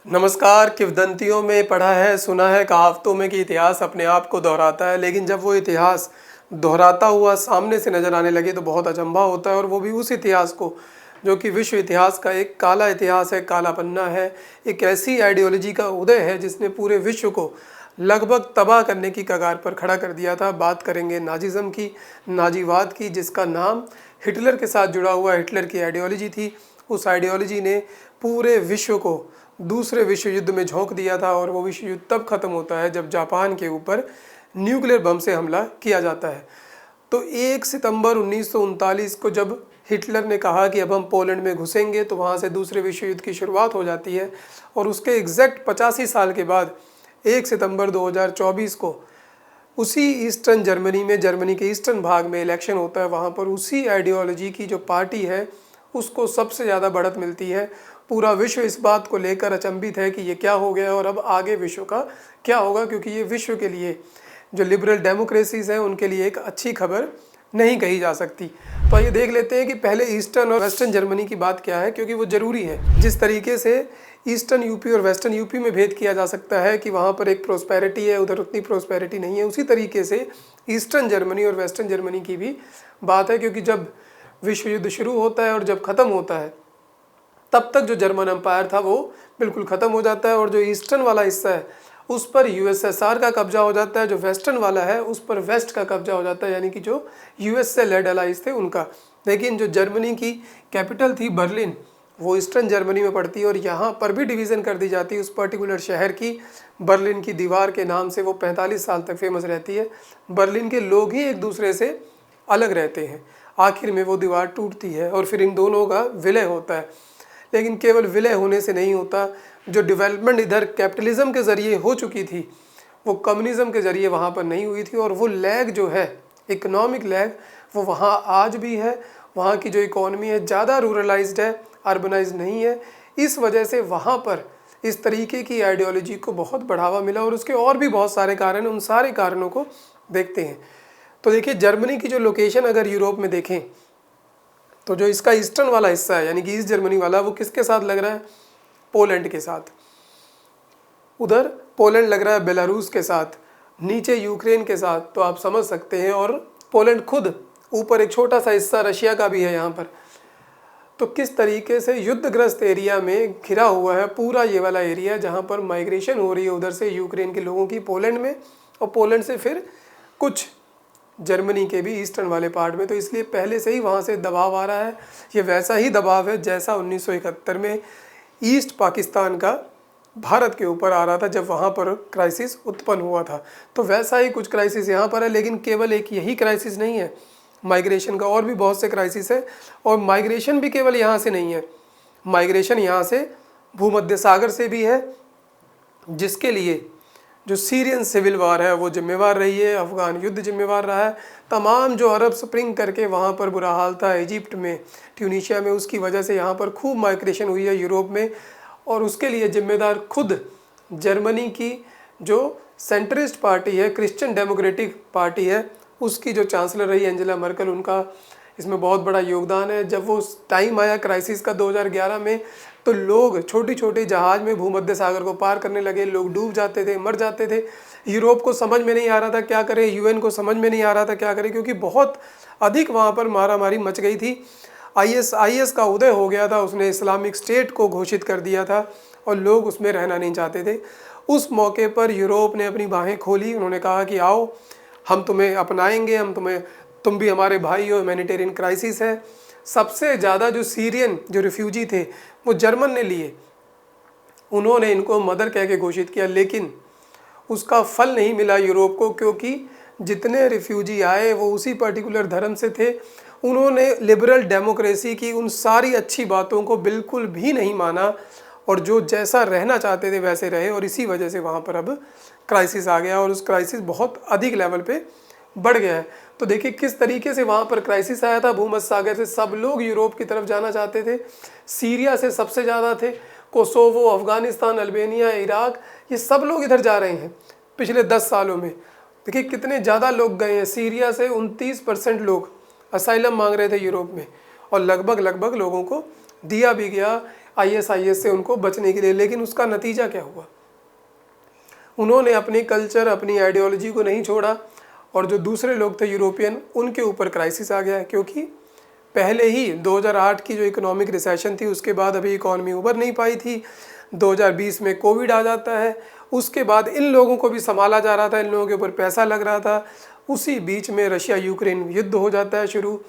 नमस्कार। किंवदंतियों में पढ़ा है, सुना है, कहावतों में कि इतिहास अपने आप को दोहराता है, लेकिन जब वो इतिहास दोहराता हुआ सामने से नज़र आने लगे तो बहुत अचंभा होता है। और वो भी उस इतिहास को जो कि विश्व इतिहास का एक काला इतिहास है, काला पन्ना है, एक ऐसी आइडियोलॉजी का उदय है जिसने पूरे विश्व को लगभग तबाह करने की कगार पर खड़ा कर दिया था। बात करेंगे नाजिज़्म की, नाजीवाद की, जिसका नाम हिटलर के साथ जुड़ा हुआ हिटलर की आइडियोलॉजी थी। उस आइडियोलॉजी ने पूरे विश्व को दूसरे विश्व युद्ध में झोंक दिया था। और वो विश्व युद्ध तब खत्म होता है जब जापान के ऊपर न्यूक्लियर बम से हमला किया जाता है। तो 1 सितंबर 1939 को जब हिटलर ने कहा कि अब हम पोलैंड में घुसेंगे, तो वहाँ से दूसरे विश्व युद्ध की शुरुआत हो जाती है। और उसके एग्जैक्ट 85 साल के बाद 1 सितंबर 2024 को उसी ईस्टर्न जर्मनी में, जर्मनी के ईस्टर्न भाग में इलेक्शन होता है। वहाँ पर उसी आइडियोलॉजी की जो पार्टी है उसको सबसे ज़्यादा बढ़त मिलती है। पूरा विश्व इस बात को लेकर अचंभित है कि ये क्या हो गया और अब आगे विश्व का क्या होगा, क्योंकि ये विश्व के लिए, जो लिबरल डेमोक्रेसीज हैं, उनके लिए एक अच्छी खबर नहीं कही जा सकती। तो ये देख लेते हैं कि पहले ईस्टर्न और वेस्टर्न जर्मनी की बात क्या है, क्योंकि वो ज़रूरी है। जिस तरीके से ईस्टर्न यूपी और वेस्टर्न यूपी में भेद किया जा सकता है कि वहाँ पर एक प्रोस्पेरिटी है, उधर उतनी प्रोस्पेरिटी नहीं है, उसी तरीके से ईस्टर्न जर्मनी और वेस्टर्न जर्मनी की भी बात है। क्योंकि जब विश्व युद्ध शुरू होता है और जब ख़त्म होता है, तब तक जो जर्मन एम्पायर था वो बिल्कुल ख़त्म हो जाता है। और जो ईस्टर्न वाला हिस्सा है उस पर यूएसएसआर का कब्जा हो जाता है, जो वेस्टर्न वाला है उस पर वेस्ट का कब्जा हो जाता है, यानी कि जो यूएस से लेड अलाइज थे उनका। लेकिन जो जर्मनी की कैपिटल थी बर्लिन, वो ईस्टर्न जर्मनी में पड़ती है। और यहाँ पर भी डिवीज़न कर दी जाती है उस पर्टिकुलर शहर की। बर्लिन की दीवार के नाम से वो 45 साल तक फेमस रहती है। बर्लिन के लोग ही एक दूसरे से अलग रहते हैं। आखिर में वो दीवार टूटती है और फिर इन दोनों का विलय होता है। लेकिन केवल विलय होने से नहीं होता, जो डेवलपमेंट इधर कैपिटलिज्म के ज़रिए हो चुकी थी वो कम्युनिज्म के ज़रिए वहाँ पर नहीं हुई थी। और वो लैग जो है, इकोनॉमिक लैग, वो वहाँ आज भी है। वहाँ की जो इकॉनमी है ज़्यादा रूरलाइज्ड है, अर्बनाइज नहीं है। इस वजह से वहाँ पर इस तरीके की आइडियोलॉजी को बहुत बढ़ावा मिला। और उसके और भी बहुत सारे कारण हैं, उन सारे कारणों को देखते हैं। तो देखिए, जर्मनी की जो लोकेशन अगर यूरोप में देखें तो जो इसका ईस्टर्न वाला हिस्सा है, यानी कि ईस्ट जर्मनी वाला, वो किसके साथ लग रहा है? पोलैंड के साथ। उधर पोलैंड लग रहा है बेलारूस के साथ, नीचे यूक्रेन के साथ। तो आप समझ सकते हैं। और पोलैंड खुद ऊपर एक छोटा सा हिस्सा रशिया का भी है यहाँ पर। तो किस तरीके से युद्धग्रस्त एरिया में घिरा हुआ है पूरा ये वाला एरिया, जहाँ पर माइग्रेशन हो रही है उधर से यूक्रेन के लोगों की पोलैंड में, और पोलैंड से फिर कुछ जर्मनी के भी ईस्टर्न वाले पार्ट में। तो इसलिए पहले से ही वहाँ से दबाव आ रहा है। ये वैसा ही दबाव है जैसा 1971 में ईस्ट पाकिस्तान का भारत के ऊपर आ रहा था, जब वहाँ पर क्राइसिस उत्पन्न हुआ था। तो वैसा ही कुछ क्राइसिस यहाँ पर है। लेकिन केवल एक यही क्राइसिस नहीं है, माइग्रेशन का और भी बहुत से क्राइसिस है। और माइग्रेशन भी केवल यहाँ से नहीं है, माइग्रेशन यहाँ से भूमध्य सागर से भी है, जिसके लिए जो सीरियन सिविल वार है वो जिम्मेवार रही है, अफ़गान युद्ध जिम्मेवार रहा है। तमाम जो अरब स्प्रिंग करके वहाँ पर बुरा हाल था इजिप्ट में, ट्यूनीशिया में, उसकी वजह से यहाँ पर खूब माइग्रेशन हुई है यूरोप में। और उसके लिए जिम्मेदार खुद जर्मनी की जो सेंट्रिस्ट पार्टी है, क्रिश्चियन डेमोक्रेटिक पार्टी है, उसकी जो चांसलर रही एंजेला मर्केल, उनका इसमें बहुत बड़ा योगदान है। जब वो टाइम आया क्राइसिस का 2011 में, तो लोग छोटी छोटी जहाज़ में भूमध्य सागर को पार करने लगे। लोग डूब जाते थे, मर जाते थे। यूरोप को समझ में नहीं आ रहा था क्या करे, यूएन को समझ में नहीं आ रहा था क्या करे, क्योंकि बहुत अधिक वहाँ पर मारामारी मच गई थी। आईएस का उदय हो गया था, उसने इस्लामिक स्टेट को घोषित कर दिया था और लोग उसमें रहना नहीं चाहते थे। उस मौके पर यूरोप ने अपनी बाहें खोली। उन्होंने कहा कि आओ, हम तुम्हें अपनाएंगे, तुम भी हमारे भाई हो। ह्यूमैनिटेरियन क्राइसिस है। सबसे ज़्यादा जो सीरियन जो रिफ्यूजी थे वो जर्मन ने लिए, उन्होंने इनको मदर कह के घोषित किया। लेकिन उसका फल नहीं मिला यूरोप को, क्योंकि जितने रिफ्यूजी आए वो उसी पर्टिकुलर धर्म से थे। उन्होंने लिबरल डेमोक्रेसी की उन सारी अच्छी बातों को बिल्कुल भी नहीं माना, और जो जैसा रहना चाहते थे वैसे रहे। और इसी वजह से वहाँ पर अब क्राइसिस आ गया, और उस क्राइसिस बहुत अधिक लेवल पे बढ़ गया है। तो देखिए किस तरीके से वहाँ पर क्राइसिस आया था। भूमध्य सागर से सब लोग यूरोप की तरफ जाना चाहते थे। सीरिया से सबसे ज़्यादा थे, कोसोवो, अफ़गानिस्तान, अल्बानिया, इराक, ये सब लोग इधर जा रहे हैं पिछले 10 सालों में। देखिए कितने ज़्यादा लोग गए हैं। सीरिया से 29% लोग असाइलम मांग रहे थे यूरोप में, और लगभग लोगों को दिया भी गया। ISIS से उनको बचने के लिए। लेकिन उसका नतीजा क्या हुआ? उन्होंने अपनी कल्चर, अपनी आइडियोलॉजी को नहीं छोड़ा और जो दूसरे लोग थे यूरोपियन, उनके ऊपर क्राइसिस आ गया, क्योंकि पहले ही 2008 की जो इकोनॉमिक रिसेशन थी उसके बाद अभी इकॉनमी उभर नहीं पाई थी। 2020 में कोविड आ जाता है, उसके बाद इन लोगों को भी संभाला जा रहा था, इन लोगों के ऊपर पैसा लग रहा था। उसी बीच में रशिया यूक्रेन युद्ध हो जाता है शुरू।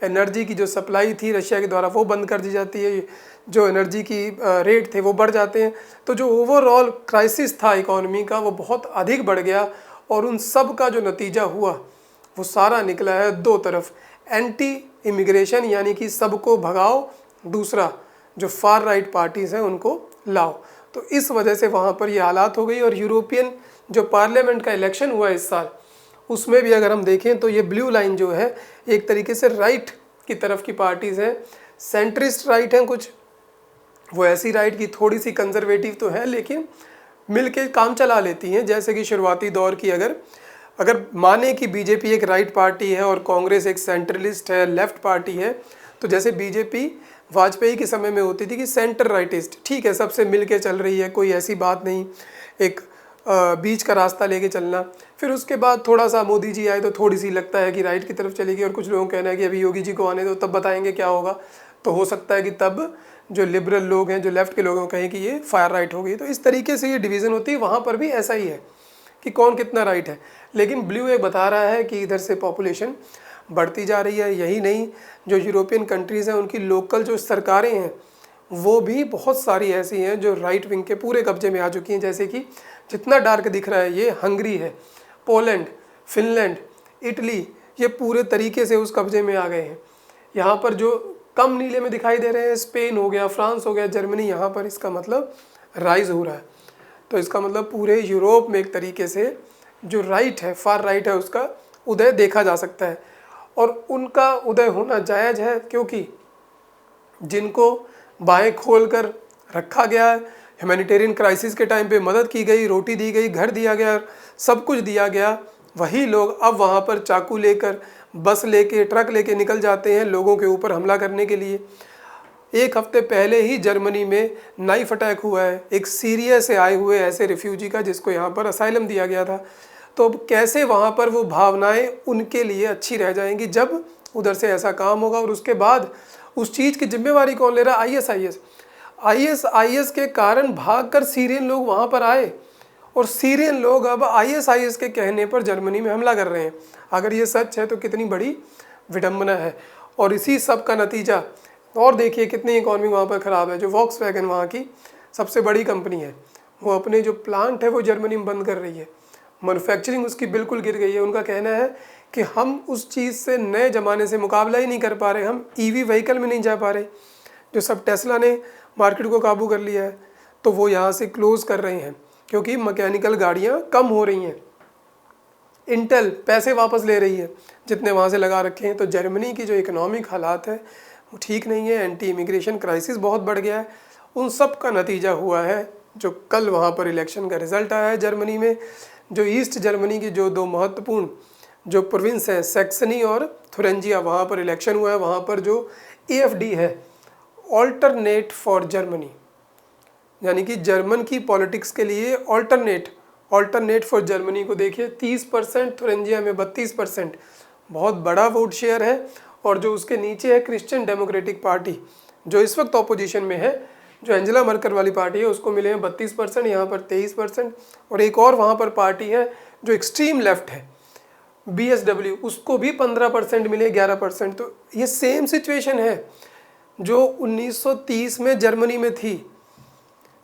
एनर्जी की जो सप्लाई थी रशिया के द्वारा वो बंद कर दी जाती है, जो एनर्जी की रेट थे वो बढ़ जाते हैं। तो जो ओवरऑल क्राइसिस था इकॉनमी का वो बहुत अधिक बढ़ गया और उन सब का जो नतीजा हुआ वो सारा निकला है दो तरफ, एंटी इमिग्रेशन यानी कि सबको भगाओ, दूसरा जो फार राइट पार्टीज़ हैं उनको लाओ। तो इस वजह से वहाँ पर ये हालात हो गई। और यूरोपियन जो पार्लियामेंट का इलेक्शन हुआ इस साल, उसमें भी अगर हम देखें तो ये ब्लू लाइन जो है एक तरीके से राइट की तरफ की पार्टीज़ हैं, सेंट्रिस्ट राइट हैं कुछ, वो ऐसी राइट की थोड़ी सी कंजर्वेटिव तो है लेकिन मिल के काम चला लेती हैं। जैसे कि शुरुआती दौर की अगर माने कि बीजेपी एक राइट पार्टी है और कांग्रेस एक सेंट्रलिस्ट है, लेफ्ट पार्टी है, तो जैसे बीजेपी वाजपेयी के समय में होती थी कि सेंटर राइटिस्ट, ठीक है, सबसे मिल के चल रही है, कोई ऐसी बात नहीं, एक बीच का रास्ता लेके चलना। फिर उसके बाद थोड़ा सा मोदी जी आए तो थोड़ी सी लगता है कि राइट की तरफ चलेगी और कुछ लोगों का कहना है कि अभी योगी जी को आने दो तब बताएंगे क्या होगा। तो हो सकता है कि तब जो लिबरल लोग हैं, जो लेफ्ट के लोग हैं, कहें कि ये फायर राइट हो गई। तो इस तरीके से ये डिवीज़न होती है। वहाँ पर भी ऐसा ही है कि कौन कितना राइट है। लेकिन ब्लू एक बता रहा है कि इधर से पॉपुलेशन बढ़ती जा रही है। यही नहीं, जो यूरोपियन कंट्रीज़ हैं उनकी लोकल जो सरकारें हैं वो भी बहुत सारी ऐसी हैं जो राइट विंग के पूरे कब्जे में आ चुकी हैं। जैसे कि जितना डार्क दिख रहा है ये हंगरी है, पोलैंड, फिनलैंड, इटली, ये पूरे तरीके से उस कब्जे में आ गए हैं। यहाँ पर जो कम नीले में दिखाई दे रहे हैं, स्पेन हो गया, फ्रांस हो गया, जर्मनी, यहाँ पर इसका मतलब राइज हो रहा है। तो इसका मतलब पूरे यूरोप में एक तरीके से जो राइट है, फार राइट है, उसका उदय देखा जा सकता है। और उनका उदय होना जायज़ है क्योंकि जिनको बाहें खोल कर रखा गया है, ह्यूमैनिटेरियन क्राइसिस के टाइम पे मदद की गई, रोटी दी गई, घर दिया गया, सब कुछ दिया गया, वही लोग अब वहाँ पर चाकू लेकर, बस लेके, ट्रक लेके निकल जाते हैं लोगों के ऊपर हमला करने के लिए। एक हफ्ते पहले ही जर्मनी में नाइफ अटैक हुआ है एक सीरिया से आए हुए ऐसे रिफ्यूजी का जिसको यहाँ पर असाइलम दिया गया था। तो अब कैसे वहाँ पर वो भावनाएं उनके लिए अच्छी रह जाएंगी जब उधर से ऐसा काम होगा। और उसके बाद उस चीज़ की जिम्मेवारी कौन ले रहा है? ISIS के कारण भागकर सीरियन लोग वहाँ पर आए और सीरियन लोग अब ISIS के कहने पर जर्मनी में हमला कर रहे हैं। अगर ये सच है तो कितनी बड़ी विडंबना है। और इसी सब का नतीजा, और देखिए कितनी इकॉनमी वहाँ पर ख़राब है। जो वॉक्सवैगन वहाँ की सबसे बड़ी कंपनी है, वो अपने जो प्लांट है वो जर्मनी में बंद कर रही है, मैन्युफैक्चरिंग उसकी बिल्कुल गिर गई है। उनका कहना है कि हम उस चीज़ से नए ज़माने से मुकाबला ही नहीं कर पा रहे, हम EV व्हीकल में नहीं जा पा रहे। जो सब टेस्ला ने मार्केट को काबू कर लिया है तो वो यहाँ से क्लोज़ कर रहे हैं क्योंकि मैकेनिकल गाड़ियाँ कम हो रही हैं। इंटेल पैसे वापस ले रही है जितने वहाँ से लगा रखे हैं। तो जर्मनी की जो इकोनॉमिक हालात है वो ठीक नहीं है, एंटी इमिग्रेशन क्राइसिस बहुत बढ़ गया है। उन सब का नतीजा हुआ है जो कल वहाँ पर इलेक्शन का रिज़ल्ट आया है जर्मनी में। जो ईस्ट जर्मनी की जो दो महत्वपूर्ण जो प्रोविंस हैं, सैक्सनी और थुरिंजिया, वहाँ पर इलेक्शन हुआ है। वहाँ पर जो AFD है, ऑल्टरनेट फॉर जर्मनी, यानी कि जर्मन की पॉलिटिक्स के लिए ऑल्टरनेट फॉर जर्मनी को देखिए 30%, थुरिंजिया में 32%, बहुत बड़ा वोट शेयर है। और जो उसके नीचे है क्रिश्चियन डेमोक्रेटिक पार्टी जो इस वक्त ऑपोजिशन में है, जो एंजेला मर्केल वाली पार्टी है, उसको मिले हैं 32%, यहाँ पर 23%। और एक और वहाँ पर पार्टी है जो एक्सट्रीम लेफ्ट है, BSW, उसको भी 15% मिले, 11%। तो ये सेम सिचुएशन है जो 1930 में जर्मनी में थी,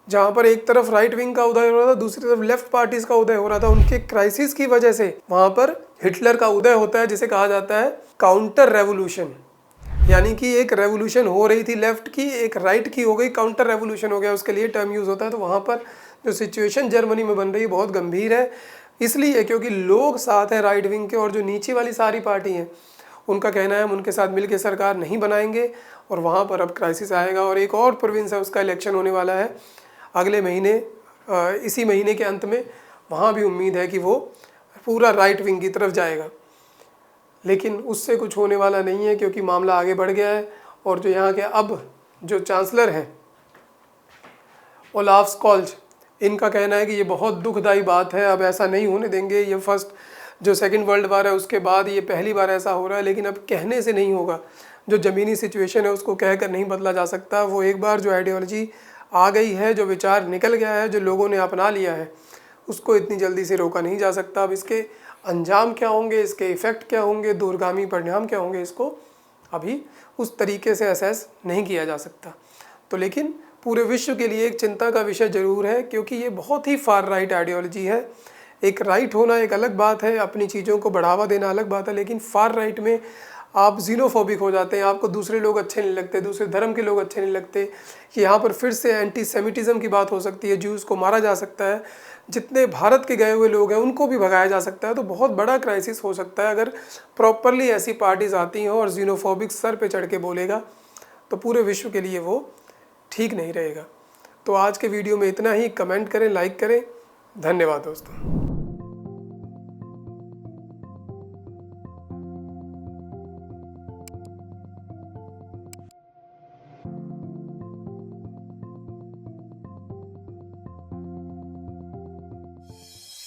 जहाँ पर एक तरफ राइट विंग का उदय हो रहा था, दूसरी तरफ लेफ्ट पार्टीज का उदय हो रहा था। उनके क्राइसिस की वजह से वहाँ पर हिटलर का उदय होता है, जिसे कहा जाता है काउंटर रेवोल्यूशन, यानी कि एक रेवोल्यूशन हो रही थी लेफ्ट की, एक राइट की हो गई, काउंटर रेवोल्यूशन हो गया, उसके लिए टर्म यूज़ होता है। तो वहाँ पर जो सिचुएशन जर्मनी में बन रही है बहुत गंभीर है, इसलिए क्योंकि लोग साथ हैं राइट विंग के और जो नीचे वाली सारी पार्टी हैं उनका कहना है हम उनके साथ मिलकर सरकार नहीं बनाएंगे और वहाँ पर अब क्राइसिस आएगा। और एक और प्रोविंस है उसका इलेक्शन होने वाला है अगले महीने, इसी महीने के अंत में। वहाँ भी उम्मीद है कि वो पूरा राइट विंग की तरफ जाएगा, लेकिन उससे कुछ होने वाला नहीं है क्योंकि मामला आगे बढ़ गया है। और जो यहाँ के अब जो चांसलर हैं ओलाफ स्कॉल्ज, इनका कहना है कि ये बहुत दुखदाई बात है, अब ऐसा नहीं होने देंगे। ये फर्स्ट जो सेकंड वर्ल्ड वार है उसके बाद ये पहली बार ऐसा हो रहा है, लेकिन अब कहने से नहीं होगा। जो ज़मीनी सिचुएशन है उसको कहकर नहीं बदला जा सकता। वो एक बार जो आइडियोलॉजी आ गई है, जो विचार निकल गया है, जो लोगों ने अपना लिया है, उसको इतनी जल्दी से रोका नहीं जा सकता। अब इसके अंजाम क्या होंगे, इसके इफ़ेक्ट क्या होंगे, दूरगामी परिणाम क्या होंगे, इसको अभी उस तरीके से असेस नहीं किया जा सकता। तो लेकिन पूरे विश्व के लिए एक चिंता का विषय ज़रूर है, क्योंकि ये बहुत ही फार राइट आइडियोलॉजी है। एक राइट होना एक अलग बात है, अपनी चीज़ों को बढ़ावा देना अलग बात है, लेकिन फार राइट में आप जीनोफोबिक हो जाते हैं, आपको दूसरे लोग अच्छे नहीं लगते, दूसरे धर्म के लोग अच्छे नहीं लगते। कि यहाँ पर फिर से एंटी सेमिटिज़म की बात हो सकती है, ज्यूज़ को मारा जा सकता है, जितने भारत के गए हुए लोग हैं उनको भी भगाया जा सकता है। तो बहुत बड़ा क्राइसिस हो सकता है अगर प्रॉपरली ऐसी पार्टीज़ आती हैं और जीनोफोबिक सर पे चढ़ के बोलेगा, तो पूरे विश्व के लिए वो ठीक नहीं रहेगा। तो आज के वीडियो में इतना ही। कमेंट करें, लाइक करें। धन्यवाद दोस्तों।